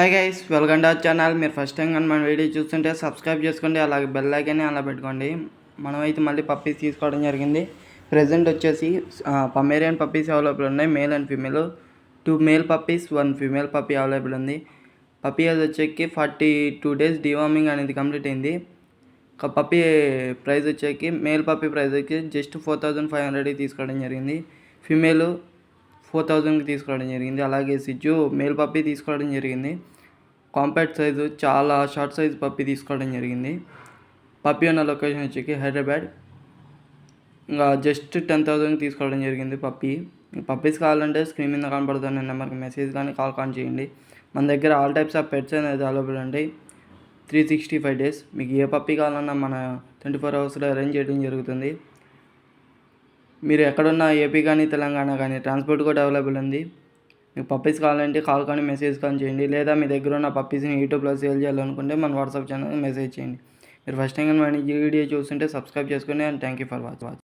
Hi guys, welcome to our channel. మీరు first time కానీ మన వీడియో చూస్తుంటే సబ్స్క్రైబ్ చేసుకోండి, అలాగే బెల్ ఐకాన్ని అలా పెట్టుకోండి. మనమైతే మళ్ళీ పప్పీస్ తీసుకోవడం జరిగింది. ప్రెజెంట్ వచ్చేసి పమేరియన్ పప్పీస్ అవైలబుల్ ఉన్నాయి, male and female. 2 male puppies 1 female puppy available ఉంది. పప్పీ అది వచ్చేకి 42 days డివార్మింగ్ అనేది కంప్లీట్ అయింది. పప్పీ ప్రైస్ వచ్చేకి మేల్ పప్పీ ప్రైస్ వచ్చి జస్ట్ 4500కి తీసుకోవడం జరిగింది. ఫీమేల్ 4000కి తీసుకోవడం జరిగింది. అలాగే సిజ్జు మేల్ పప్పీ తీసుకోవడం జరిగింది. కాంపాక్ట్ సైజు, చాలా షార్ట్ సైజ్ పప్పీ తీసుకోవడం జరిగింది. పప్పీ ఉన్న లొకేషన్ వచ్చి హైదరాబాద్. ఇంకా జస్ట్ 10,000కి తీసుకోవడం జరిగింది పప్పీస్ కావాలంటే స్క్రీన్ మీద కనపడుతున్న నెంబర్కి మెసేజ్ కానీ కాల్ కానీ చేయండి. మన దగ్గర ఆల్ టైప్స్ ఆఫ్ పెట్స్ అనేది అవైలబుల్ ఉంటాయి. 365 days మీకు ఏ పప్పీ కావాలన్నా మన 24 hours అరేంజ్ చేయడం జరుగుతుంది. మీరు ఎక్కడున్నా ఏపీ కానీ తెలంగాణ కానీ ట్రాన్స్పోర్ట్ కూడా అవైలబుల్ ఉంది. మీకు పప్పీస్ కావాలంటే కాల్ కానీ మెసేజ్ కానీ చేయండి, లేదా మీ దగ్గర ఉన్న పప్పీస్ని యూట్యూబ్లో సేల్ చేయాలనుకుంటే మన వాట్సాప్ ఛానల్ మెసేజ్ చేయండి. మీరు ఫస్ట్ టైం కానీ మన వీడియో చూస్తుంటే సబ్స్క్రైబ్ చేసుకోండి. And thank you for watching.